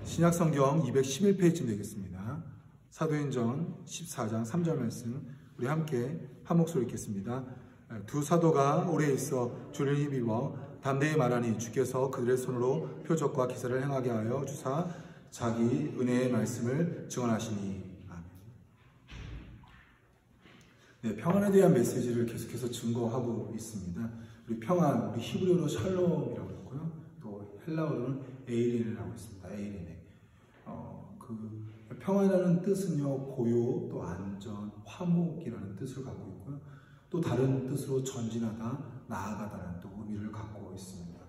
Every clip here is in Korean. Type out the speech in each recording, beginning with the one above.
신약성경 211페이지쯤 되겠습니다. 사도행전 14장 3절 말씀 우리 함께 한 목소리 읽겠습니다. 두 사도가 오래 있어 주를 힘입어 담대히 말하니 주께서 그들의 손으로 표적과 기사를 행하게 하여 주사 자기 은혜의 말씀을 증언하시니. 아멘. 네, 평안에 대한 메시지를 계속해서 증거하고 있습니다. 우리 평안, 우리 히브리어로 샬롬이라고 했고요. 또 헬라어로는 에이린이라고 했습니다. 에이린에. 그 평안이라는 뜻은요, 고요, 또 안전, 화목이라는 뜻을 갖고 있고요. 또 다른 뜻으로 전진하다, 나아가다라는 또 의미를 갖고 있습니다.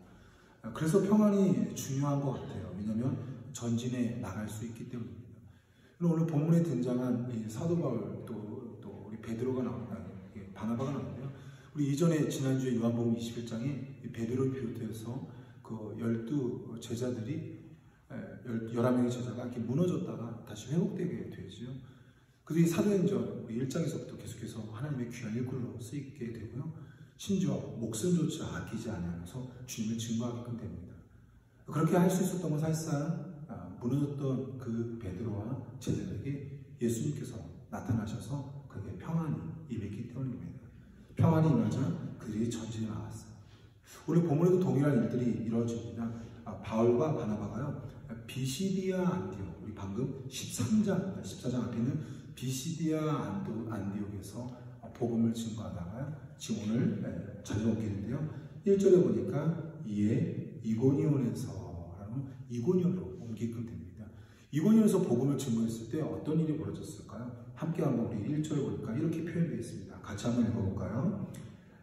그래서 평안이 중요한 것 같아요. 왜냐하면 전진해 나갈 수 있기 때문입니다. 오늘 본문에 등장한 이 사도 바울 또 우리 베드로가 나옵니다. 바나바가 나오는데요. 우리 이전에 지난주에 요한복음 21장에 베드로를 비롯해서 그 12 제자들이 11명의 제자가 이렇게 무너졌다가 다시 회복되게 되죠. 그들이 사도행전 1장에서부터 계속해서 하나님의 귀한 일꾼으로 쓰이게 되고요. 심지어 목숨조차 아끼지 않으면서 주님을 증거하게끔 됩니다. 그렇게 할 수 있었던 건 사실상 무너졌던 그 베드로와 제자들에게 예수님께서 나타나셔서 그에게 평안이 임했기 때문입니다. 평안이 임하자 그들이 전진해 나갔어요. 오늘 본문에도 동일한 일들이 이루어집니다. 바울과 바나바가요, 비시디아 안디옥, 우리 방금 14장 앞에는 비시디아 안디옥에서 복음을 증거하다가 지금 오늘 자리를 옮기는데요. 1절에 보니까 이에 이고니온으로 옮기게끔 됩니다. 이고니온에서 복음을 증거했을 때 어떤 일이 벌어졌을까요? 함께 한번 우리 1절에 보니까 이렇게 표현되어 있습니다. 같이 한번 읽어볼까요?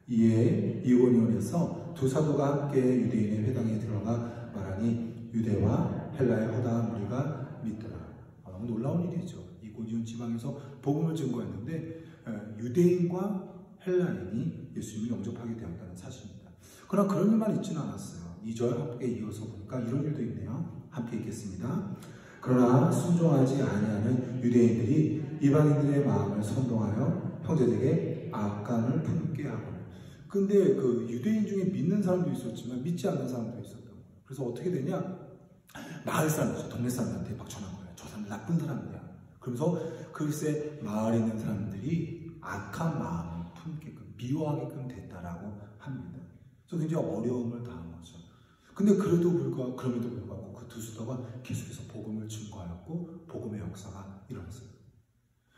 이에 이고니온에서 두 사도가 함께 유대인의 회당에 들어가 말하니 유대와 헬라의 허다한 무리가 믿더라. 너무 놀라운 일이죠. 이고니온 지방에서 복음을 증거했는데 유대인과 헬라인이 예수님을 영접하게 되었다는 사실입니다. 그러나 그런 일만 있지는 않았어요. 2절 함께 이어서 보니까 이런 일도 있네요. 함께 읽겠습니다. 그러나 순종하지 아니하는 유대인들이 이방인들의 마음을 선동하여 형제들에게 악감을 품게 하고. 근데 그 유대인 중에 믿는 사람도 있었지만 믿지 않는 사람도 있었던 거예요. 그래서 어떻게 되냐? 마을 사람들, 동네 사람들한테 막 전한 거예요. 저 사람 나쁜 사람이야. 그러면서 글쎄 마을에 있는 사람들이 악한 마음을 품게끔, 미워하게끔 됐다라고 합니다. 그래서 굉장히 어려움을 당한 거죠. 근데 그럼에도 불구하고 그 두 사도가 계속해서 복음을 증거하였고 복음의 역사가 일어났어요.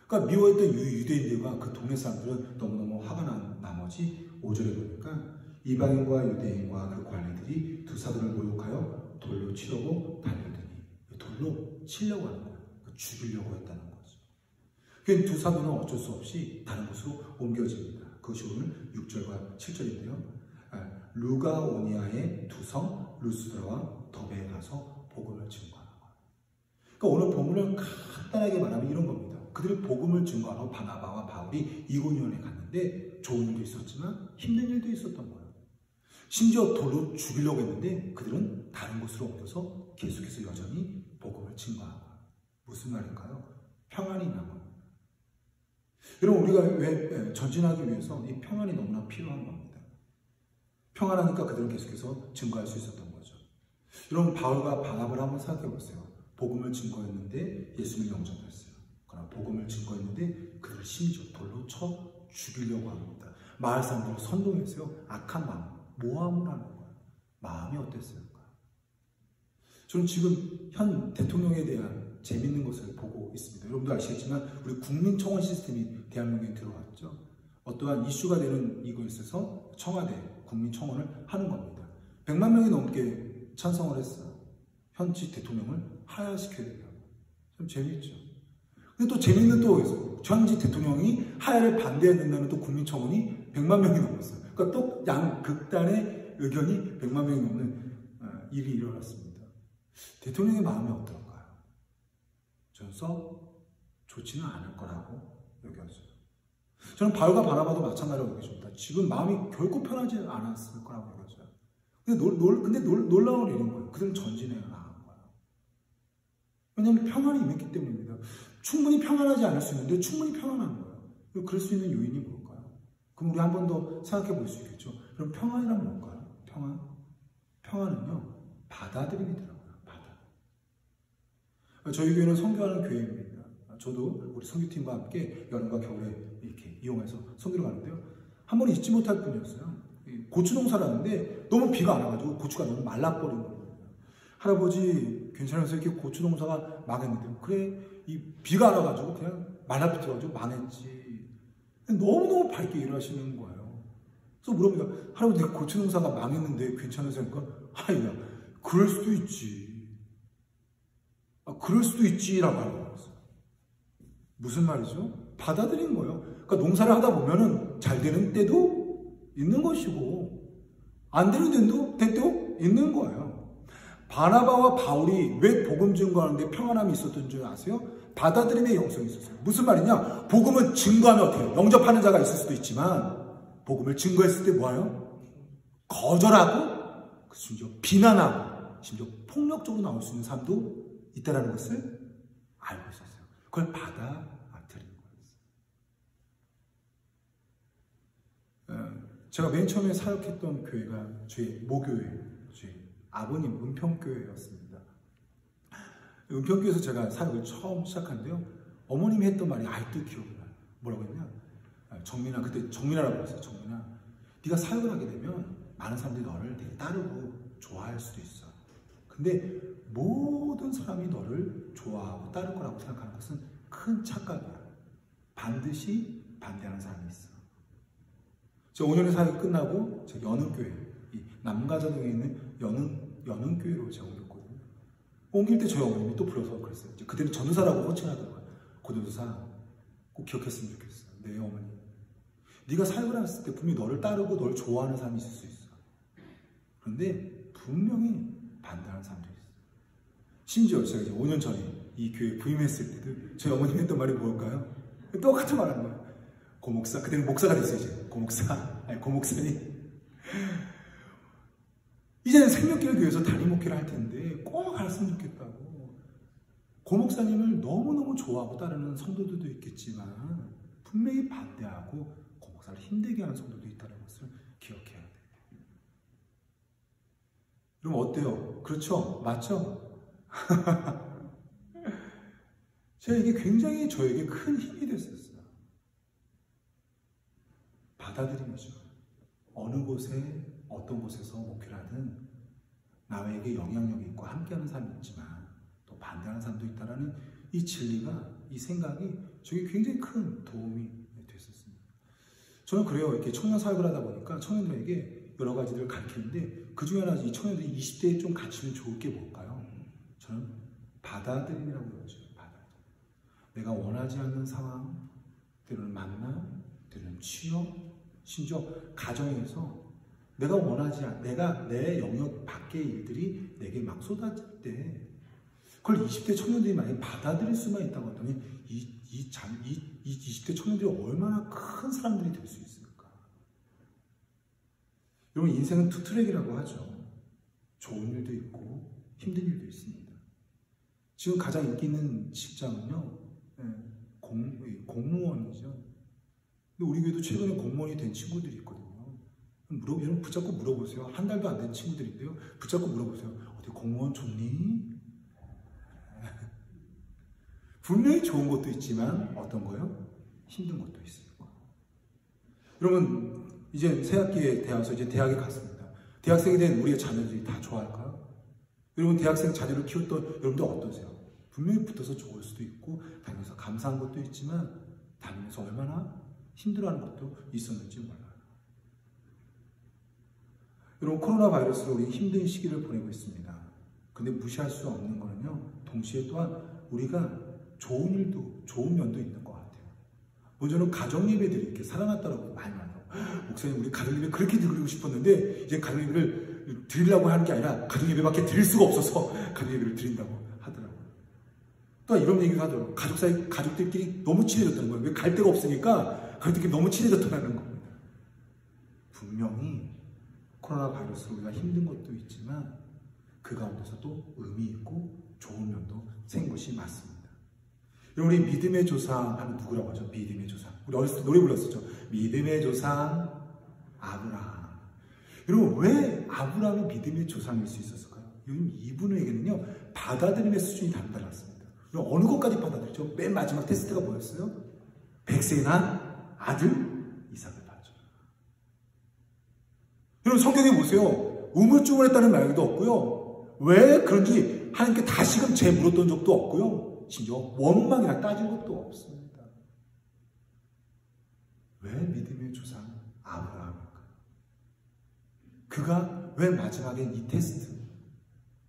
그러니까 미워했던 유대인들과 그 동네 사람들은 너무너무 화가 난 나머지 5절에 보니까 이방인과 유대인과 그 관리들이 두 사도를 모욕하여 돌로 치려고 달려드니, 돌로 치려고 하는 거예요. 죽이려고 했다는 거죠. 그러니까 두 사도는 어쩔 수 없이 다른 곳으로 옮겨집니다. 그것이 오늘 6절과 7절인데요. 루가오니아의 두 성 루스드라와 더베에 가서 복음을 증거하는 거예요. 그러니까 오늘 본문을 간단하게 말하면 이런 겁니다. 그들이 복음을 증거하러 바나바와 바울이 이고니온에 갔는데 좋은 일도 있었지만 힘든 일도 있었던 거예요. 심지어 돌로 죽이려고 했는데 그들은 다른 곳으로 옮겨서 계속해서 여전히 복음을 증거한 거예요. 무슨 말일까요? 평안이 임한 겁니다. 여러분, 우리가 왜 전진하기 위해서 이 평안이 너무나 필요한 겁니다. 평안하니까 그들은 계속해서 증거할 수 있었던 거죠. 여러분, 바울과 바나바를 한번 생각해 보세요. 복음을 증거했는데 예수님을 영접했어요. 그러나 복음을 증거했는데 그들을 심지어 돌로 쳐 죽이려고 합니다. 마을 사람들을 선동해서요, 악한 마음, 모함을 하는 거예요. 마음이 어땠을까요? 저는 지금 현 대통령에 대한 재밌는 것을 보고 있습니다. 여러분도 아시겠지만 우리 국민청원 시스템이 대한민국에 들어왔죠. 어떠한 이슈가 되는 이거에 있어서 청와대 국민청원을 하는 겁니다. 100만 명이 넘게 찬성을 했어요. 현직 대통령을 하야시켜야 된다고. 좀 재밌죠. 근데 또 재밌는 또 있어요. 현직 대통령이 하야를 반대해야 된다는 또 국민청원이 100만 명이 넘었어요. 그러니까 또 양극단의 의견이 100만 명이 넘는 일이 일어났습니다. 대통령의 마음이 어떨까요? 저는 썩 좋지는 않을 거라고 여겨져요. 저는 바울과 바나바도 마찬가지라고 여겨집니다. 지금 마음이 결코 편하지 않았을 거라고 여겨져요. 근데 놀라운 일인 거예요. 그들은 전진해 나간 거예요. 왜냐하면 평안이 임했기 때문입니다. 충분히 평안하지 않을 수 있는데 충분히 평안한 거예요. 그럴 수 있는 요인이 뭘까요? 그럼 우리 한 번 더 생각해 볼 수 있겠죠. 그럼 평안이란 뭘까요? 평안은요, 받아들임이더라고요. 저희 교회는 선교하는 교회입니다. 저도 우리 선교팀과 함께 여름과 겨울에 이렇게 이용해서 선교를 가는데요. 한 번 잊지 못할 뿐이었어요. 고추 농사를 하는데 너무 비가 안 와가지고 고추가 너무 말라버린 거예요. 할아버지 괜찮아서 이렇게 고추 농사가 망했는데요. 그래, 이 비가 안 와가지고 그냥 말라붙어가지고 망했지. 너무너무 밝게 일하시는 거예요. 그래서 물어봅니다. 할아버지 고추 농사가 망했는데 괜찮으세요? 그러니까 아이야, 그럴 수도 있지. 그럴 수도 있지라고 하는 거예요. 무슨 말이죠? 받아들인 거예요. 그러니까 농사를 하다 보면은 잘 되는 때도 있는 것이고 안 되는 때도 있는 거예요. 바나바와 바울이 왜 복음 증거하는데 평안함이 있었던 줄 아세요? 받아들임의 영성이 있었어요. 무슨 말이냐? 복음은 증거하면 어때요? 영접하는 자가 있을 수도 있지만 복음을 증거했을 때 뭐예요? 거절하고 심지어 비난하고 심지어 폭력적으로 나올 수 있는 삶도 있다는 것을 알고 있었어요. 그걸 받아들인 거였어요. 제가 맨 처음에 사역했던 교회가 저희 모교회, 저희 아버님 은평교회였습니다. 은평교회에서 제가 사역을 처음 시작한데요. 어머님이 했던 말이 아직도 기억이 나요. 뭐라고 했냐? 정민아, 그때 정민아라고 했어요. 정민아, 네가 사역을 하게 되면 많은 사람들이 너를 되게 따르고 좋아할 수도 있어. 근데 모든 사람이 너를 좋아하고 따를 거라고 생각하는 것은 큰 착각이야. 반드시 반대하는 사람이 있어. 저 5년의 사역이 끝나고 제가 연흥교회, 이 남가자동에 있는 연흥교회로 제가 옮겼거든요. 옮길 때 저희 어머님이 또 불러서 그랬어요. 그때는 전도사라고 호칭하더라고요. 고전도사, 꼭 기억했으면 좋겠어. 네, 어머니. 네가 사역을 했을 때 분명히 너를 따르고 널 좋아하는 사람이 있을 수 있어. 그런데 분명히 반대하는 사람들이 있어요. 심지어 제가 이제 5년 전에 이 교회에 부임했을 때도 저희 어머님이 했던 말이 뭘까요? 똑같은 말 하는 거예요. 고목사, 그때는 목사가 됐어요. 이제 고목사님. 이제는 생명길 교회에서 담임 목회를 할 텐데 꼭 알았으면 좋겠다고. 고목사님을 너무너무 좋아하고 따르는 성도들도 있겠지만 분명히 반대하고 고목사를 힘들게 하는 성도도 있다는 것을 기억해야 돼요. 그럼 어때요? 그렇죠? 맞죠? 제가 이게 굉장히 저에게 큰 힘이 됐었어요. 받아들임이죠. 어느 곳에 어떤 곳에서 목회를 하든 나에게 영향력이 있고 함께하는 사람이 있지만 또 반대하는 사람도 있다는 이 진리가, 이 생각이 저에게 굉장히 큰 도움이 됐었습니다. 저는 그래요. 이렇게 청년 사역을 하다 보니까 청년들에게 여러 가지를 가르치는데 그 중에 하나, 이 청년들이 20대에 좀 갖추면 좋을 게 뭘까요? 저는 받아들임이라고 그러죠. 받아들임. 내가 원하지 않는 상황, 때로는 만남, 때로는 취업, 심지어 가정에서 내가 내 영역 밖의 일들이 내게 막 쏟아질 때 그걸 20대 청년들이 만약에 받아들일 수만 있다고 했더니 이 20대 청년들이 얼마나 큰 사람들이 될 수 있을까? 여러분, 인생은 투트랙이라고 하죠. 좋은 일도 있고 힘든 일도 있습니다. 지금 가장 인기 있는 직장은요, 공무원이죠. 근데 우리 교회도 최근에 공무원이 된 친구들이 있거든요. 여러분 붙잡고 물어보세요. 한 달도 안 된 친구들인데요. 붙잡고 물어보세요. 어떻게 공무원 좋니? 분명히 좋은 것도 있지만 어떤 거요? 힘든 것도 있을 거예요. 여러분, 이제 새학기에 대학에서 이제 대학에 갔습니다. 대학생이 된 우리의 자녀들이 다 좋아할까요? 여러분, 대학생 자녀를 키웠던 여러분들 어떠세요? 분명히 붙어서 좋을 수도 있고 다니면서 감사한 것도 있지만 다니면서 얼마나 힘들어하는 것도 있었는지 몰라요. 여러분, 코로나 바이러스로 우리 힘든 시기를 보내고 있습니다. 근데 무시할 수 없는 거는요, 동시에 또한 우리가 좋은 일도, 좋은 면도 있는 것 같아요. 먼저는 가정예배들이 이렇게 살아났다고 많이 말해요. 목사님, 우리 가정예배 그렇게 드리고 싶었는데 이제 가정예배를 드리려고 하는 게 아니라 가정예배밖에 드릴 수가 없어서 가정예배를 드린다고 하더라고요. 또 이런 얘기도 하더라고요. 가족들끼리 너무 친해졌다는 거예요. 왜 갈 데가 없으니까 가족들끼리 너무 친해졌다는 겁니다. 분명히 코로나 바이러스로 우리가 힘든 것도 있지만 그 가운데서도 의미 있고 좋은 면도 생긴 것이 맞습니다. 여러분, 우리 믿음의 조상 하면 누구라고 하죠? 믿음의 조상. 우리 어렸을 때 노래 불렀었죠. 믿음의 조상 아브라함. 여러분, 왜 아브라함이 믿음의 조상일 수 있었을까요? 이분에게는요, 받아들임의 수준이 다르다고 했습니다. 그럼 어느 것까지 받아들였죠? 맨 마지막 테스트가 뭐였어요? 100세에 난 아들 이삭을 받죠. 여러분 성경에 보세요. 우물쭈물했다는 말도 없고요. 왜 그런지 하나님께 다시금 죄 물었던 적도 없고요. 심지어 원망이나 따진 것도 없습니다. 왜 믿음의 조상 아브라함일까? 그가 왜 마지막엔 이 테스트,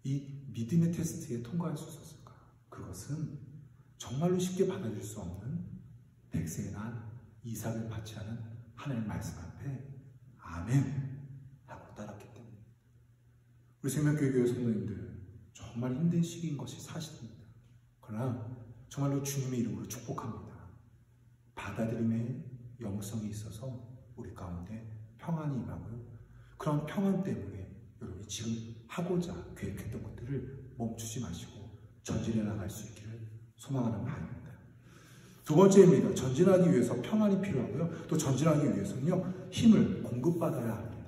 이 믿음의 테스트에 통과할 수 있었을까? 그것은 정말로 쉽게 받아들일 수 없는 100세에 난 이삭을 바치라는 하나님의 말씀 앞에 아멘 하고 따랐기 때문에 우리 생명교회 성도님들 정말 힘든 시기인 것이 사실입니다. 그러나 정말로 주님의 이름으로 축복합니다. 받아들임의 영성이 있어서 우리 가운데 평안이 임하고요. 그런 평안 때문에 여러분이 지금 하고자 계획했던 것들을 멈추지 마시고 전진해 나갈 수 있기를 소망하는 바입니다. 두 번째입니다. 전진하기 위해서 평안이 필요하고요. 또 전진하기 위해서는요, 힘을 공급받아야 합니다.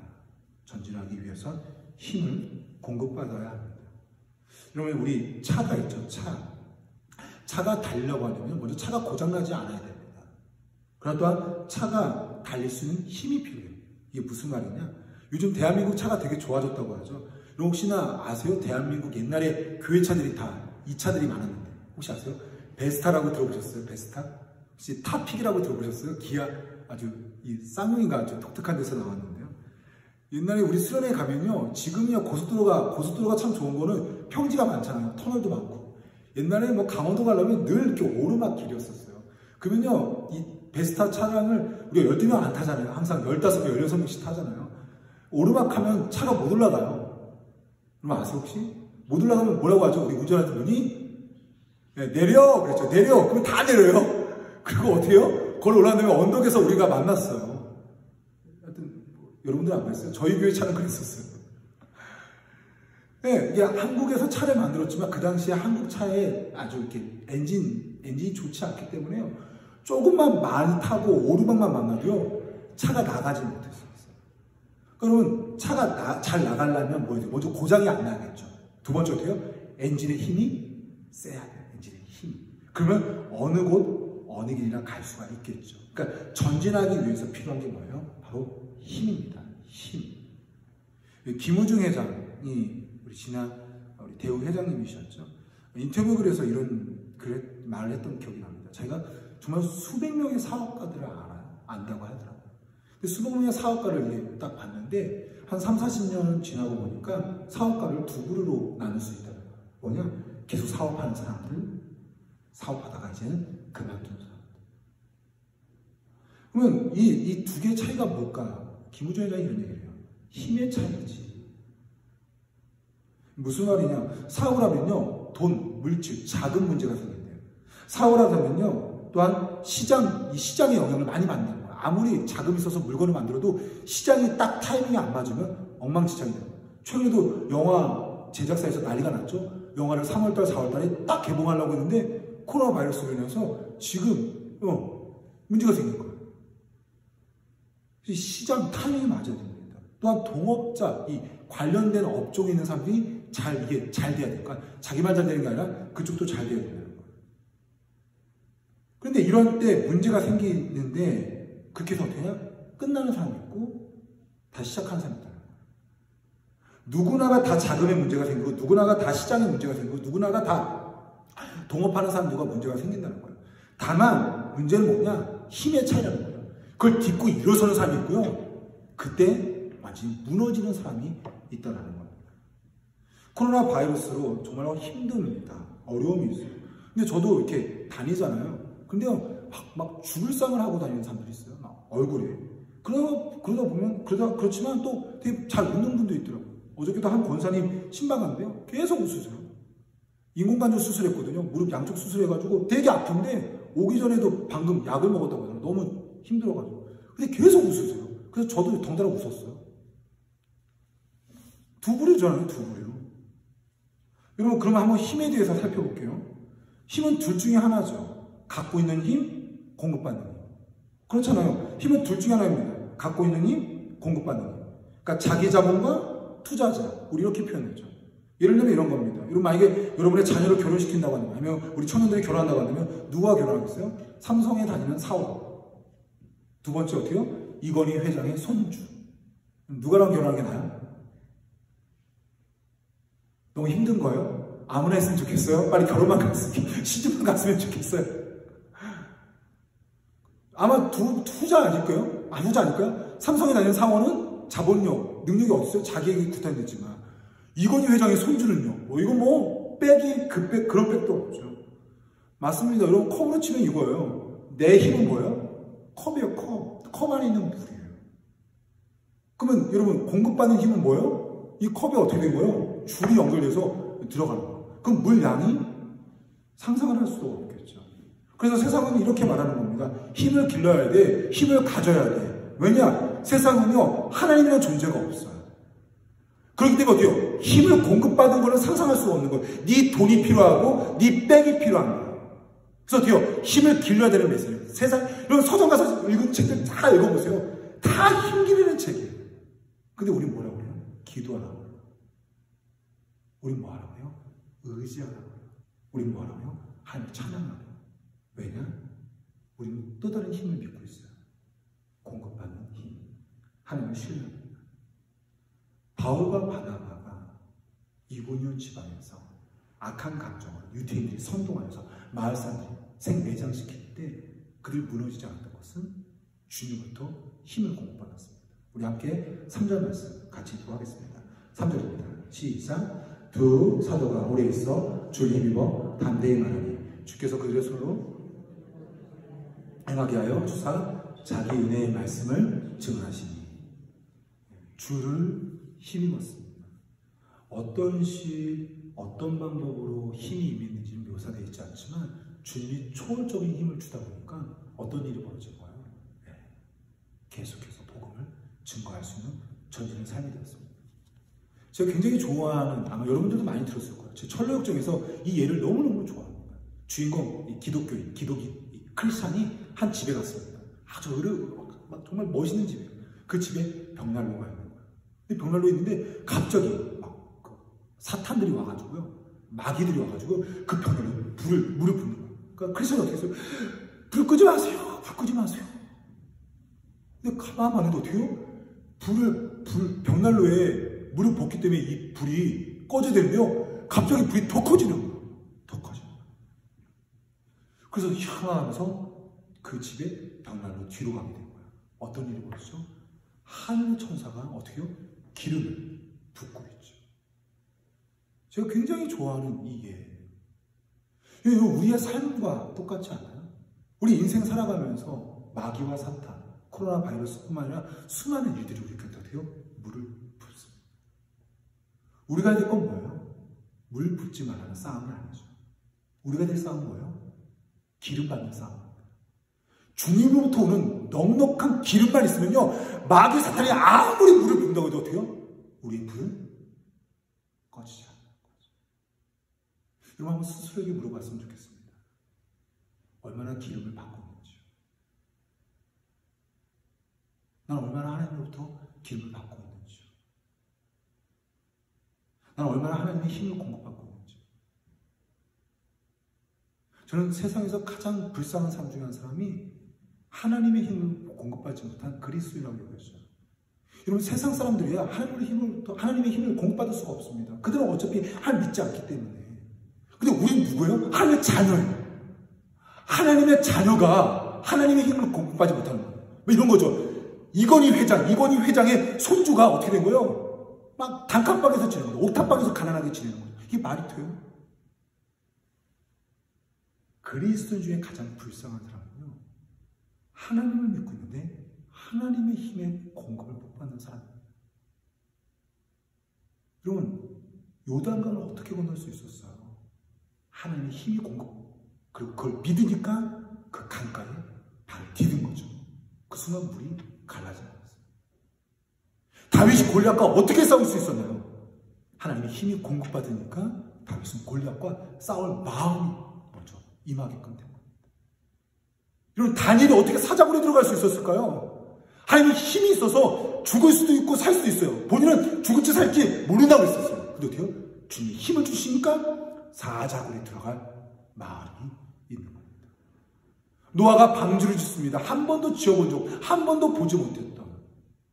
전진하기 위해선 힘을 공급받아야 합니다. 여러분, 우리 차가 있죠, 차가 달리려고 하려면 먼저 차가 고장나지 않아야 됩니다. 그러나 또한 차가 달릴 수 있는 힘이 필요해요. 이게 무슨 말이냐? 요즘 대한민국 차가 되게 좋아졌다고 하죠. 여러분 혹시나 아세요? 대한민국 옛날에 교회차들이 다 이 차들이 많았는데 혹시 아세요? 베스타라고 들어보셨어요? 베스타? 혹시 타픽이라고 들어보셨어요? 기아 아주 이 쌍용이가 아주 독특한 데서 나왔는데요. 옛날에 우리 수련회 가면요, 지금이야 고속도로가 참 좋은 거는 평지가 많잖아요. 터널도 많고. 옛날에 뭐 강원도 가려면 늘 이렇게 오르막길이었었어요. 그러면요, 이 베스타 차량을 우리가 12명 안 타잖아요. 항상 15명, 16명씩 타잖아요. 오르막하면 차가 못 올라가요. 여러분 아세요 혹시? 못 올라가면 뭐라고 하죠? 우리 운전하는 분이? 네, 내려! 그랬죠. 내려! 그러면 다 내려요. 그리고 어떻게 해요? 그걸 올라가면 언덕에서 우리가 만났어요. 하여튼, 여러분들 안 봤어요? 저희 교회 차는 그랬었어요. 네, 이게 한국에서 차를 만들었지만 그 당시에 한국 차에 아주 이렇게 엔진이 좋지 않기 때문에요. 조금만 많이 타고 오르막만 만나도요, 차가 나가지 못했어요. 그러면 차가 잘 나가려면 뭐예요? 먼저 고장이 안 나겠죠. 두 번째 어때요? 엔진의 힘이 세야 돼요. 엔진의 힘이. 그러면 어느 곳, 어느 길이나 갈 수가 있겠죠. 그러니까 전진하기 위해서 필요한 게 뭐예요? 바로 힘입니다. 힘. 김우중 회장이 우리 지난 우리 대우 회장님이셨죠. 인터뷰 글에서 이런 말을 했던 기억이 납니다. 자기가 정말 수백 명의 사업가들을 안다고 하더라고요. 수백 명의 사업가를 딱 봤는데 한 3, 40년 지나고 보니까 사업가를 두 그루로 나눌 수 있다는 거예요. 뭐냐? 계속 사업하는 사람들, 사업하다가 이제는 그만둔 사람들. 그러면 이 두 개의 차이가 뭘까? 김우중 회장이 이런 얘기를 해요. 힘의 차이지. 무슨 말이냐? 사업을 하면요, 돈, 물질, 자금 문제가 생긴대요. 사업을 하면요, 또한 이 시장의 영향을 많이 받는 거예요. 아무리 자금이 있어서 물건을 만들어도 시장이 딱 타이밍이 안 맞으면 엉망진창이 돼요. 최근에도 영화 제작사에서 난리가 났죠. 영화를 3월달, 4월달에 딱 개봉하려고 했는데 코로나 바이러스로 인해서 지금 문제가 생긴 거예요. 시장 타이밍이 맞아야 됩니다. 또한 동업자, 이 관련된 업종에 있는 사람들이 이게 잘 돼야 되니까 자기만 잘 되는 게 아니라 그쪽도 잘 돼야 된다는 거예요. 그런데 이럴 때 문제가 생기는데 그렇게 해서 어떻게 해야? 끝나는 사람이 있고 다시 시작하는 사람이 있다는 거예요. 누구나가 다 자금의 문제가 생기고 누구나가 다 시장의 문제가 생기고 누구나가 다 동업하는 사람들과 문제가 생긴다는 거예요. 다만 문제는 뭐냐? 힘의 차이라는 거예요. 그걸 딛고 일어서는 사람이 있고요. 그때 완전히 무너지는 사람이 있다는 겁니다. 코로나 바이러스로 정말 힘듭니다. 어려움이 있어요. 근데 저도 이렇게 다니잖아요. 근데요, 막 죽을 상을 하고 다니는 사람들이 있어요. 막 얼굴에. 그러다 보면, 그렇지만 또 되게 잘 웃는 분도 있더라고요. 어저께도 한 권사님 신방 갔는데요. 계속 웃으세요. 인공관절 수술했거든요. 무릎 양쪽 수술해가지고 되게 아픈데 오기 전에도 방금 약을 먹었다고 하잖아요. 너무 힘들어가지고. 근데 계속 웃으세요. 그래서 저도 덩달아 웃었어요. 두 부류잖아요, 두 부류. 여러분, 그러면 한번 힘에 대해서 살펴볼게요. 힘은 둘 중에 하나죠. 갖고 있는 힘, 공급받는 힘. 그렇잖아요. 힘은 둘 중에 하나입니다. 갖고 있는 힘, 공급받는 힘. 그러니까 자기 자본과 투자자. 우리 이렇게 표현했죠. 예를 들면 이런 겁니다. 여러분 만약에 여러분의 자녀를 결혼시킨다고 한다면, 아니면 우리 청년들이 결혼한다고 한다면 누가 결혼하겠어요? 삼성에 다니는 사원. 두 번째 어때요? 이건희 회장의 손주. 누가랑 결혼하는 게 나아요? 너무 힘든 거예요? 아무나 했으면 좋겠어요? 빨리 결혼만 갔으면, 시집만 갔으면 좋겠어요? 아마 후자 아닐까요? 후자 아닐까요? 삼성에 다니는 사원은 자본력, 능력이 없어요. 자기에게 구탄됐지만. 이건희 회장의 손주는요? 이건 그런 백도 없죠. 맞습니다. 여러분, 컵으로 치면 이거예요. 내 힘은 뭐예요? 컵이에요, 컵. 컵 안에 있는 물이에요. 그러면 여러분, 공급받는 힘은 뭐예요? 이 컵이 어떻게 된 거예요? 줄이 연결돼서 들어가는 거예요. 그럼 물 양이 상상을 할 수도 없겠죠. 그래서 세상은 이렇게 말하는 겁니다. 힘을 길러야 돼. 힘을 가져야 돼. 왜냐? 세상은요, 하나님이라는 존재가 없어요. 그렇기 때문에 어때요? 힘을 공급받은 거는 상상할 수가 없는 거예요. 네 돈이 필요하고 네 백이 필요한 거예요. 그래서 어때요? 힘을 길러야 되는 메시지예요. 세상, 여러분 서점 가서 읽은 책들 다 읽어보세요. 다 힘기르는 책이에요. 근데 우린 뭐라고 해요? 기도하라고 해요. 우린 뭐하라고 해요? 의지하라고 해요. 우린 뭐하라고 해요? 하나님을 찬양하라고 해요. 왜냐? 우리는 또 다른 힘을 믿고 있어요. 공급받는 힘. 하나님을 신뢰합니다. 바울과 바나바가 이고니온 지방에서 악한 감정을 유대인들이 선동하여서 마을 사람들이 생매장시킬 때 그들 무너지지 않았던 것은 주님부터 힘을 공급받았습니다. 우리 함께 3절 말씀 같이 읽어보겠습니다. 3절입니다. 시작. 두 사도가 오래 있어 주를 힘입어 담대히 말하니 주께서 그들의 손으로 행하게 하여 주사 자기 은혜의 말씀을 증언하시니 주를 힘입었습니다. 어떤 시, 어떤 방법으로 힘이 임했는지는 묘사되어 있지 않지만 주님이 초월적인 힘을 주다 보니까 어떤 일이 벌어진 거예요? 네. 계속해서 복음을 증거할 수 있는 전진의 삶이 되었습니다. 제가 굉장히 좋아하는, 아마 여러분들도 많이 들었을 거예요. 제 철로역정에서 이 예를 너무너무 좋아합니다. 주인공, 이 기독교인, 크리스찬이 한 집에 갔습니다. 아주 막 정말 멋있는 집이에요. 그 집에 벽난로가 있는 거예요. 근데 벽난로에 있는데 갑자기 막 사탄들이 와가지고요. 마귀들이 와가지고 그 벽난로에 물을 붓는 거예요. 그러니까 크리스찬이 어떻게 했어요? 불 끄지 마세요. 불 끄지 마세요. 근데 가만히 안 해도 어떻게 해요? 벽난로에 물을 붓기 때문에 이 불이 꺼지되는데요. 갑자기 불이 더 커지는 거예요. 더 커지는 거예요. 그래서 희한하면서 그 집에 벽난로 뒤로 가게 된 거예요. 어떤 일이 벌어졌죠? 하늘 천사가 어떻게 해요? 기름을 붓고 있죠. 제가 굉장히 좋아하는 이 예. 이거 우리의 삶과 똑같지 않아요? 우리 인생 살아가면서 마귀와 사탄, 코로나 바이러스뿐만 아니라 수많은 일들이 우리한테 어떻게 해요? 물을 붓습니다. 우리가 될 건 뭐예요? 물 붓지 말라는 싸움을 아니죠. 우리가 될 싸움은 뭐예요? 기름 받는 싸움입니다. 주님으로부터 오는 넉넉한 기름만 있으면요, 마귀 사탄이 아무리 물을 붓는다고 해도 어떻게 해요? 우리의 불은 꺼지지 않는 거죠. 여러분 한번 스스로에게 물어봤으면 좋겠습니다. 얼마나 기름을 받고 있는지요? 난 얼마나 하나님으로부터 기름을 받고 있는지요? 난 얼마나 하나님의 힘을 공급받고 있는지요? 저는 세상에서 가장 불쌍한 사람 중에 한 사람이 하나님의 힘을 공급받지 못한 그리스도인이라고 얘기했어요. 여러분 세상 사람들이야 하나님의 힘을 공급받을 수가 없습니다. 그들은 어차피 하나님 믿지 않기 때문에. 근데 우리는 누구예요? 하나님의 자녀예요. 하나님의 자녀가 하나님의 힘을 공급받지 못하는 거예요. 뭐 이런 거죠. 이건희 회장의 손주가 어떻게 된 거예요? 막 단칸방에서 지내는 거예요. 옥탑방에서 가난하게 지내는 거예요. 이게 말이 돼요? 그리스도인 중에 가장 불쌍한 사람은요, 하나님을 믿고 있는데 하나님의 힘의 공급을 못 받는 사람입니다. 여러분, 요단강을 어떻게 건널 수 있었어요? 하나님의 힘이 그리고 그걸 믿으니까 그 강가에 발을 디딘 거죠. 그 순간 물이 갈라져 버렸어요. 다윗이 골리앗과 어떻게 싸울 수 있었나요? 하나님의 힘이 공급받으니까 다윗은 골리앗과 싸울 마음이 먼저 임하게끔 된 겁니다. 여러분, 다니엘이 어떻게 사자굴에 들어갈 수 있었을까요? 하나님의 힘이 있어서 죽을 수도 있고 살 수도 있어요. 본인은 죽을지 살지 모른다고 했었어요. 근데 어때요? 주님이 힘을 주시니까 사자굴에 들어갈 마을이 있는 겁니다. 노아가 방주를 짓습니다. 한 번도 지어본 적, 한 번도 보지 못했던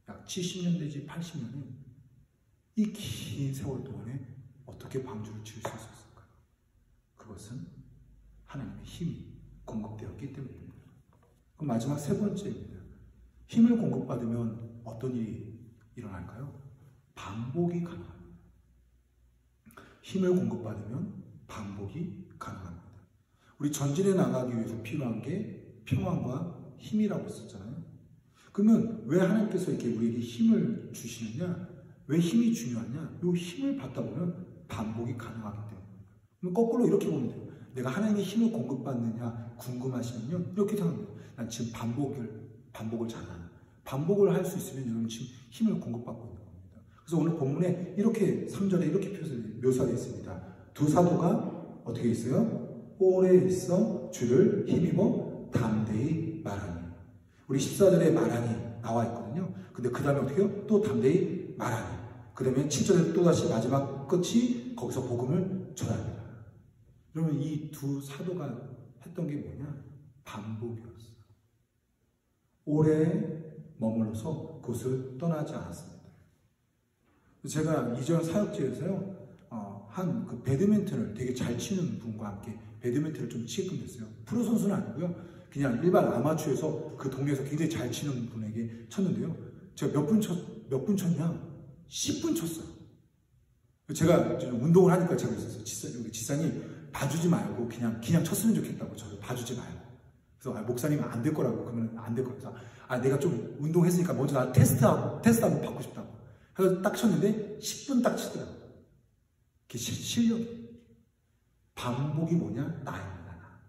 약 70년 내지 80년이 이 긴 세월 동안에 어떻게 방주를 지을 수 있었을까요? 그것은 하나님의 힘이 공급되었기 때문입니다. 그럼 마지막 세 번째입니다. 힘을 공급받으면 어떤 일이 일어날까요? 반복이 가능합니다. 힘을 공급받으면 반복이 가능합니다. 우리 전진에 나가기 위해서 필요한 게 평안과 힘이라고 했었잖아요. 그러면 왜 하나님께서 이렇게 우리에게 힘을 주시느냐? 왜 힘이 중요하냐? 이 힘을 받다 보면 반복이 가능하기 때문입니다. 그럼 거꾸로 이렇게 보면 돼요. 내가 하나님의 힘을 공급받느냐 궁금하시면요. 이렇게 생각합니다. 난 지금 반복을 잘하는. 반복을 할 수 있으면 여러분 지금 힘을 공급받고 있는 겁니다. 그래서 오늘 본문에 이렇게 3절에 이렇게 묘사되어 있습니다. 두 사도가 어떻게 있어요? 오래 있어 주를 힘입어 담대히 말하니. 우리 14절에 말하니 나와 있거든요. 근데 그 다음에 어떻게 해요? 또 담대히 말하니. 그 다음에 7절에 또다시 마지막 끝이 거기서 복음을 전합니다. 그러면 이 두 사도가 했던 게 뭐냐? 반복이었어요. 오래 머물러서 그곳을 떠나지 않았습니다. 제가 이전 사역지에서요, 한 그 배드민턴을 되게 잘 치는 분과 함께 배드민턴을 좀 치게끔 됐어요. 프로 선수는 아니고요. 그냥 일반 아마추어에서 그 동네에서 굉장히 잘 치는 분에게 쳤는데요. 제가 몇 분 쳤냐? 10분 쳤어요. 제가 운동을 하니까 제가 있었어요. 지사님 봐주지 말고 그냥 쳤으면 좋겠다고 저를 봐주지 말고. 그래서 목사님은 안 될 거라고. 그러면 안 될 거라고. 그래서 내가 좀 운동했으니까 먼저 나 테스트 한번 받고 싶다고. 그래서 딱 쳤는데 10분 딱 치더라고요. 그게 실력이. 반복이 뭐냐? 나입니다.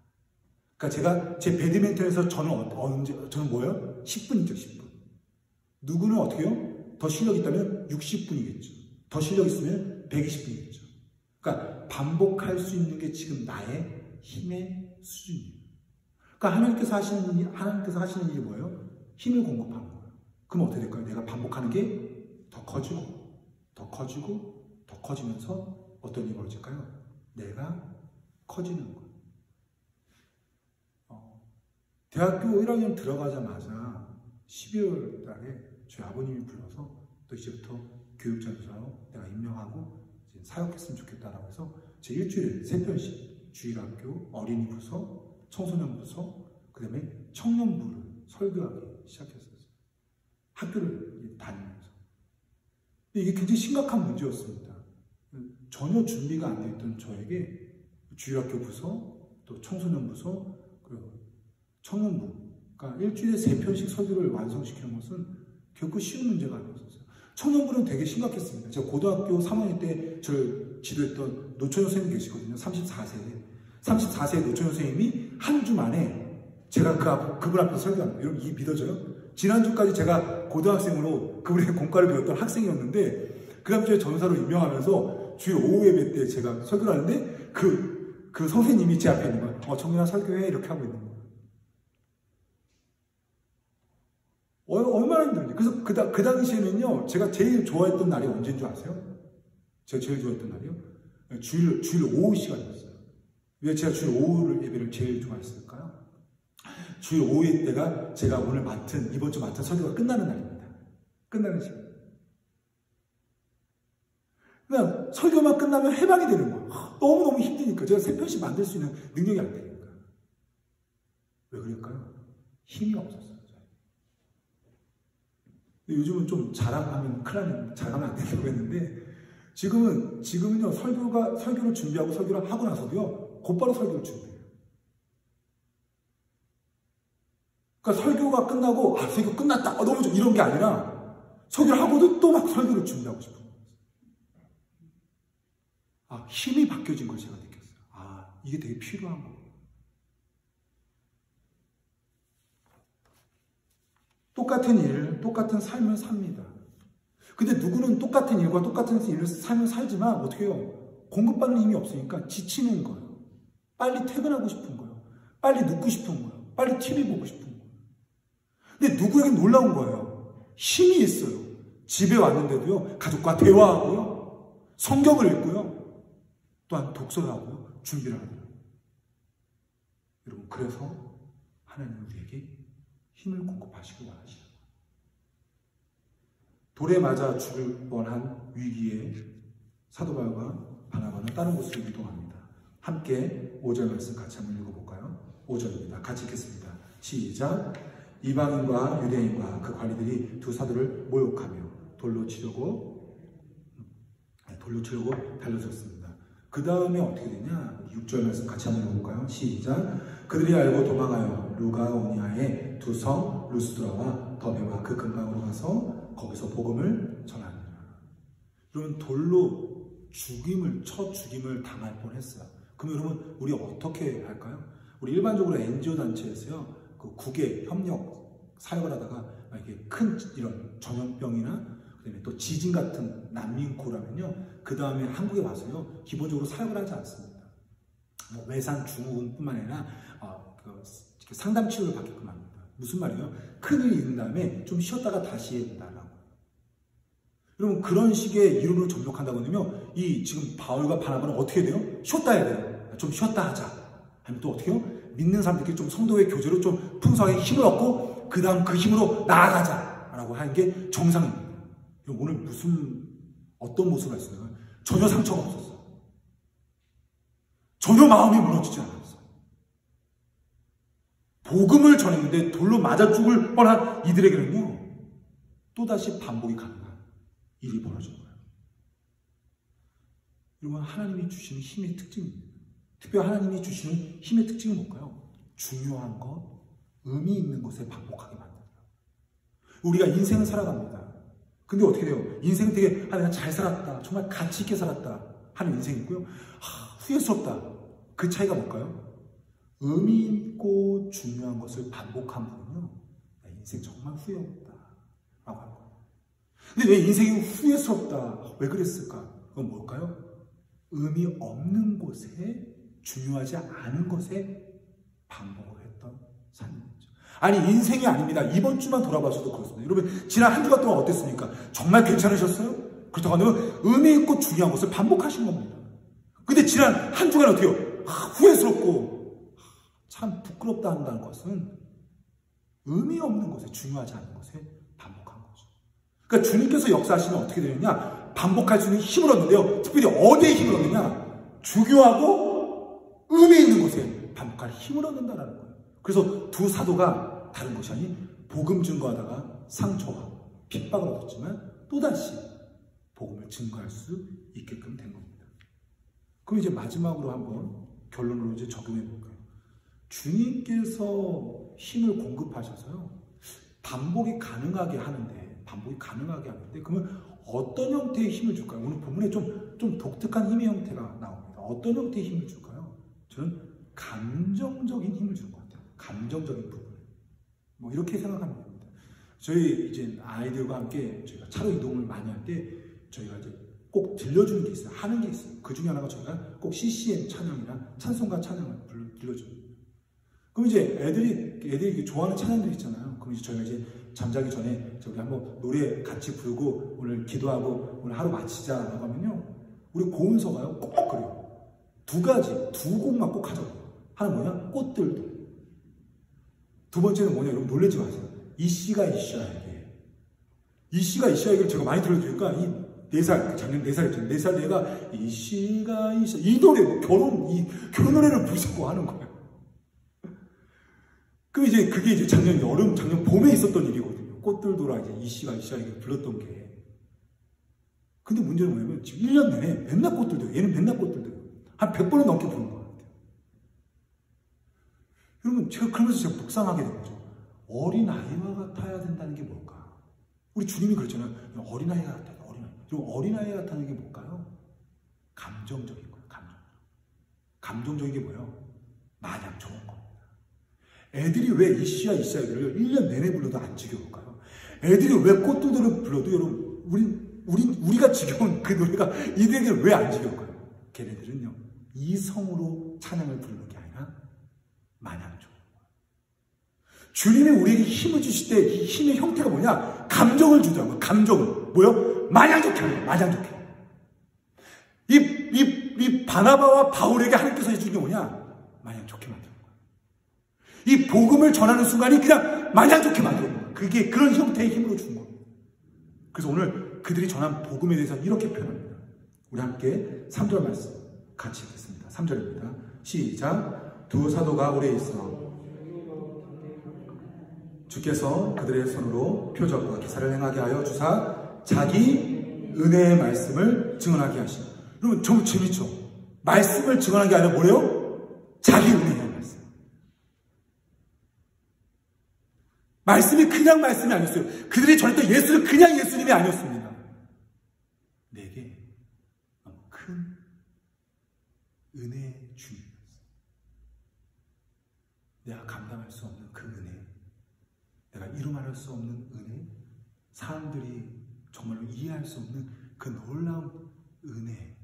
그러니까 제가 제 배드민턴에서 저는 뭐예요? 10분이죠, 10분. 누구는 어떻게 해요? 더 실력 있다면 60분이겠죠. 더 실력 있으면 120분이겠죠. 그러니까 반복할 수 있는 게 지금 나의 힘의 수준이에요. 그러니까 하나님께서 하시는 일이 뭐예요? 힘을 공급하는 거예요. 그럼 어떻게 될까요? 내가 반복하는 게 더 커지고, 더 커지고, 더 커지면서 어떤 일이 벌어질까요? 내가 커지는 거예요. 대학교 1학년 들어가자마자 12월 달에 저희 아버님이 불러서 또 이제부터 교육자로서 내가 임명하고 이제 사역했으면 좋겠다라고 해서 제 일주일에 3편씩 주일학교, 어린이 부서, 청소년 부서, 그 다음에 청년부를 설교하기 시작했었어요. 학교를 다니면서. 근데 이게 굉장히 심각한 문제였습니다. 전혀 준비가 안 돼 있던 저에게 주일학교 부서, 또 청소년 부서, 그리고 청년부, 그러니까 일주일에 3편씩 설교를 완성시키는 것은 결코 쉬운 문제가 아니었어요. 청년부는 되게 심각했습니다. 제가 고등학교 3학년 때 저를 지도했던 노천효 선생님이 계시거든요. 34세의 노천효 선생님이 한 주 만에 제가 그분 앞에서 설교합니다. 여러분 이게 믿어져요? 지난주까지 제가 고등학생으로 그분의 공과를 배웠던 학생이었는데 그 다음 주에 전사로 임명하면서 주일 오후 예배 때 제가 설교를 하는데 그 선생님이 제 앞에 있는 거예요. 정민아 설교해 이렇게 하고 있는 거예요. 얼마나 힘든지. 그래서 그 당시에는요, 제가 제일 좋아했던 날이 언제인 줄 아세요? 제가 제일 좋아했던 날이요? 주일 오후 시간이었어요. 왜 제가 주일 오후 예배를 제일 좋아했을까요? 주일 오후 때가 제가 이번 주 맡은 설교가 끝나는 날입니다. 끝나는 시간. 그냥 설교만 끝나면 해방이 되는 거예요. 너무너무 힘드니까. 제가 3편씩 만들 수 있는 능력이 안 되니까. 왜 그럴까요? 힘이 없었어요. 요즘은 좀 자랑하면 자랑하면 안 된다고 했는데, 지금은요, 설교를 준비하고 설교를 하고 나서도요, 곧바로 설교를 준비해요. 그러니까 설교가 끝나고, 설교 끝났다. 너무 좋아. 이런 게 아니라, 설교를 하고도 또 막 설교를 준비하고 싶은 거예요. 힘이 바뀌어진 걸 제가 느꼈어요. 이게 되게 필요한 거예요. 똑같은 일, 똑같은 삶을 삽니다. 근데 누구는 똑같은 일과 똑같은 삶을 살지만 어떻게 해요? 공급받는 힘이 없으니까 지치는 거예요. 빨리 퇴근하고 싶은 거예요. 빨리 눕고 싶은 거예요. 빨리 TV 보고 싶은 거예요. 근데 누구에겐 놀라운 거예요. 힘이 있어요. 집에 왔는데도요, 가족과 대화하고요, 성경을 읽고요, 또한 독서를 하고 준비를 하더라고요. 여러분, 그래서 하나님은 우리에게 힘을 공급하시길 원하시죠. 돌에 맞아 죽을 뻔한 위기에 사도 바울과 바나바는 다른 곳으로 이동합니다. 함께 5절 말씀 같이 한번 읽어볼까요? 5절입니다. 같이 읽겠습니다. 시작. 이방인과 유대인과 그 관리들이 두 사도를 모욕하며 돌로 치려고 달려들었습니다. 그 다음에 어떻게 되냐? 6절 말씀 같이 한번 읽어볼까요? 시작. 그들이 알고 도망하여 루가오니아의 두 성 루스드라와 더베와 그 근방으로 가서 거기서 복음을 전하니라. 여러분, 돌로 쳐 죽임을 당할 뻔했어요. 그럼 여러분, 우리 어떻게 할까요? 우리 일반적으로 NGO 단체에서요, 그 국외 협력 사역을 하다가 이렇게 큰 이런 전염병이나 그다음에 또 지진 같은 난민고라면요, 그 다음에 한국에 와서요, 기본적으로 사역을 하지 않습니다. 뭐 외산 중후군뿐만 아니라 상담 치료를 받게끔 합니다. 무슨 말이에요? 큰일 잃은 다음에 좀 쉬었다가 다시 해야 된다라고. 여러분, 그런 식의 이론으로 접목한다고 하면 이 지금 바울과 바나바는 어떻게 돼요? 쉬었다 해야 돼요. 좀 쉬었다 하자. 아니면 또 어떻게 해요? 믿는 사람들끼리 좀 성도의 교제로 좀 풍성하게 힘을 얻고 그 다음 그 힘으로 나아가자라고 하는 게 정상입니다. 오늘 어떤 모습을 했어요? 전혀 상처가 없었어요. 전혀 마음이 무너지지 않았어요. 복음을 전했는데 돌로 맞아 죽을 뻔한 이들에게는요, 또다시 반복이 가능한 일이 벌어진 거예요. 여러분, 하나님이 주시는 힘의 특징입니다. 특별히 하나님이 주시는 힘의 특징은 뭘까요? 중요한 것, 의미 있는 것에 반복하게 만들어요. 우리가 인생을 살아갑니다. 근데 어떻게 돼요? 인생 되게 내가 잘 살았다, 정말 가치 있게 살았다 하는 인생이 있고요. 후회스럽다. 그 차이가 뭘까요? 의미 있고 중요한 것을 반복하면요, 내 인생 정말 후회 없다 라고 하는 거예요. 근데 왜 인생이 후회스럽다, 왜 그랬을까? 그건 뭘까요? 의미 없는 곳에, 중요하지 않은 것에 반복을 했던 삶이죠. 아니, 인생이 아닙니다. 이번 주만 돌아봐서도 그렇습니다. 여러분, 지난 한 주간 동안 어땠습니까? 정말 괜찮으셨어요? 그렇다고 하면 의미 있고 중요한 것을 반복하신 겁니다. 근데 지난 한 주간 어때요? 후회스럽고 참 부끄럽다 한다는 것은 의미 없는 것에, 중요하지 않은 것에 반복한 거죠. 그러니까 주님께서 역사하시면 어떻게 되느냐? 반복할 수 있는 힘을 얻는데요. 특별히 어디에 힘을 얻느냐? 중요하고 의미 있는 것에 반복할 힘을 얻는다는 거예요. 그래서 두 사도가 다른 것이 아닌 복음 증거하다가 상처와 핍박을 얻었지만 또다시 복음을 증거할 수 있게끔 된 겁니다. 그럼 이제 마지막으로 한번 결론으로 이제 적용해 볼까요? 주님께서 힘을 공급하셔서요, 반복이 가능하게 하는데, 그러면 어떤 형태의 힘을 줄까요? 오늘 본문에 좀 독특한 힘의 형태가 나옵니다. 어떤 형태의 힘을 줄까요? 저는 감정적인 힘을 주는 것 같아요. 감정적인 부분. 뭐 이렇게 생각하면 됩니다. 저희 이제 아이들과 함께 저희가 차로 이동을 많이 할 때 저희가 이제 꼭 들려주는 게 있어요. 하는 게 있어요. 그 중에 하나가 저희가 꼭 CCM 찬양이나 찬송가 찬양을 들려줘요. 그럼 이제 애들이 좋아하는 찬양들 있잖아요. 그럼 이제 저희가 이제 잠자기 전에 저기 한번 노래 같이 부르고 오늘 기도하고 오늘 하루 마치자라고 하면요, 우리 고은서가요 꼭 그래요. 두 곡만 꼭 하죠. 하나는 뭐냐? 꽃들도. 두 번째는 뭐냐? 여러분 놀라지 마세요. 이씨가 이씨야에게. 이씨가 이씨야에게를 제가 많이 들려드리니까 이 4살, 작년 4살이죠. 4살 얘가 이씨가 이씨야. 이 노래, 결혼 노래를 부르고 하는 거예요. 그럼 이제 그게 이제 작년 봄에 있었던 일이거든요. 꽃들도라 이제 이씨가 이씨야에게 불렀던 게. 근데 문제는 뭐냐면 지금 1년 내내 맨날 꽃들도, 얘는 맨날 꽃들도 한 100번은 넘게 부른 것 같아요. 여러분, 그러면서 제가 묵상하게 된 거죠. 어린아이와 같아야 된다는 게 뭘까? 우리 주님이 그랬잖아요. 어린아이가 같아요. 어린아이 같다는 게 뭘까요? 감정적인 거예요. 감정적인 게 뭐예요? 마냥 좋은 겁니다. 애들이 왜 이씨야 이씨야를 1년 내내 불러도 안 지겨울까요? 애들이 왜 꽃들을 불러도 여러분, 우리가 지겨운 그 노래가 이들에게 왜 안 지겨울까요? 걔네들은요, 이성으로 찬양을 부르는 게 아니라 마냥 좋은 거예요. 주님이 우리에게 힘을 주실 때 이 힘의 형태가 뭐냐? 감정을 주더라고요. 감정을. 뭐요? 마냥 좋게 하는 거예요. 마냥 좋게. 이 바나바와 바울에게 하나님께서 해준 게 뭐냐? 마냥 좋게 만드는 거야. 이 복음을 전하는 순간이 그냥 마냥 좋게 만드는 거야. 그게 그런 형태의 힘으로 준 거야. 그래서 오늘 그들이 전한 복음에 대해서 이렇게 표현합니다. 우리 함께 3절 말씀 같이 읽겠습니다. 3절입니다. 시작. 두 사도가 오래 있어 주께서 그들의 손으로 표적과 기사를 행하게 하여 주사 자기 은혜의 말씀을 증언하게 하시고. 여러분 좀 재밌죠? 말씀을 증언하게 아니라 뭐래요? 자기 은혜의 말씀. 말씀이 그냥 말씀이 아니었어요. 그들이 전했던 예수는 그냥 예수님이 아니었습니다. 내게 너무 큰 은혜의 주님이었어요. 내가 감당할 수 없는 그 은혜, 내가 이루말할 수 없는 은혜, 사람들이 정말로 이해할 수 없는 그 놀라운 은혜,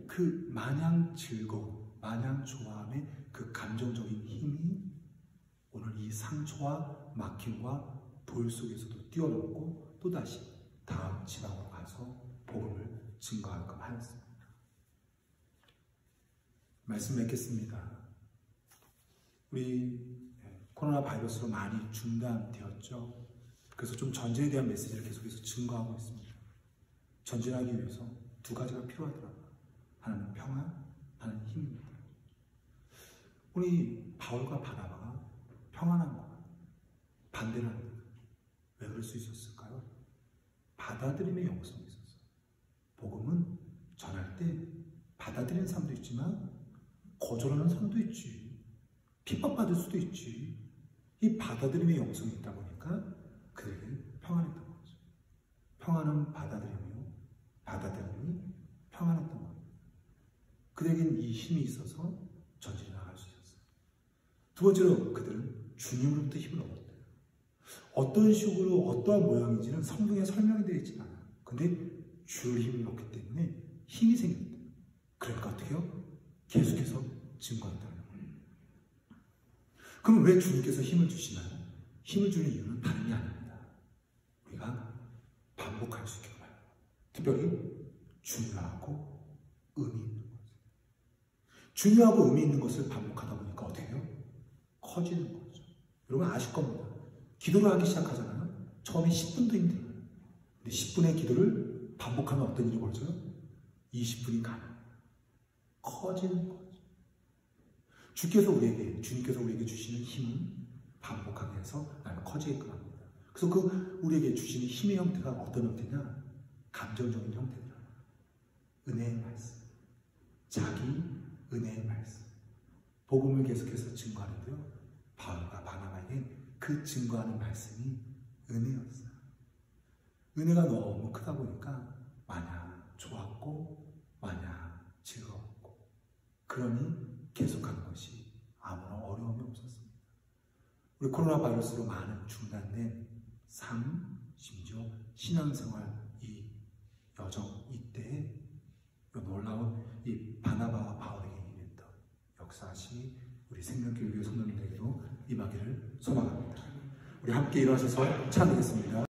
그 마냥 즐거움, 마냥 좋아함의 그 감정적인 힘이 오늘 이 상처와 막힘과 돌 속에서도 뛰어넘고 또다시 다음 지방으로 가서 복음을 증거하고 하였습니다. 말씀 맺겠습니다. 우리 코로나 바이러스로 많이 중단되었죠. 그래서 좀 전쟁에 대한 메시지를 계속해서 증거하고 있습니다. 전진하기 위해서 두 가지가 필요하더라고요. 하나는 평안, 하나는 힘입니다. 우리 바울과 바나바가 평안한 것, 반대를 합니다. 왜 그럴 수 있었을까요? 받아들임의 영성이 있었어요. 복음은 전할 때 받아들이는 사람도 있지만 거절하는 사람도 있지. 핍박받을 수도 있지. 이 받아들임의 영성이 있다 보니까 그들은 평안했던 거죠. 평안은 받아들이며 받아들임이 평안했던 겁니다. 그들에게는 이 힘이 있어서 전진해 나갈 수 있었어요. 두 번째로 그들은 주님으로부터 힘을 얻었대요. 어떤 식으로 어떠한 모양인지는 성경에 설명이 되어 있지 않아요. 근데 주의 힘을 얻기 때문에 힘이 생겼대요. 그러니까 어떻게 해요? 계속해서 증거한다는 거예요. 그럼 왜 주님께서 힘을 주시나요? 힘을 주는 이유는 다름이 아닙니다. 우리가 반복할 수 있게 말해요. 특별히 중요하고 의미 있는 것. 중요하고 의미 있는 것을 반복하다 보니까 어떻게 해요? 커지는 거죠. 여러분 아실 겁니다. 기도를 하기 시작하잖아요. 처음에 10분도 힘들어요. 근데 10분의 기도를 반복하면 어떤 일이 벌어져요? 20분이 가요. 커지는 거죠. 주님께서 우리에게 주시는 힘은 반복하게 해서 나를 커지게끔 합니다. 그래서 그 우리에게 주시는 힘의 형태가 어떤 형태냐? 감정적인 형태다. 은혜의 말씀. 자기 은혜의 말씀. 복음을 계속해서 증거하는데요. 바울과 바나바에게 그 증거하는 말씀이 은혜였어요. 은혜가 너무 크다 보니까 마냥 좋았고 마냥 즐거웠고 그러니 계속하는 것이 아무런 어려움이 없었습니다. 우리 코로나 바이러스로 많은 중단된 삶, 심지어 신앙생활 이 여정 이때에 놀라운 이 바나바와 바울에게 임했던 역사하심이 우리 생명교회 성도님들에게도 임하기를 소망합니다. 우리 함께 일어서서 찬양하겠습니다.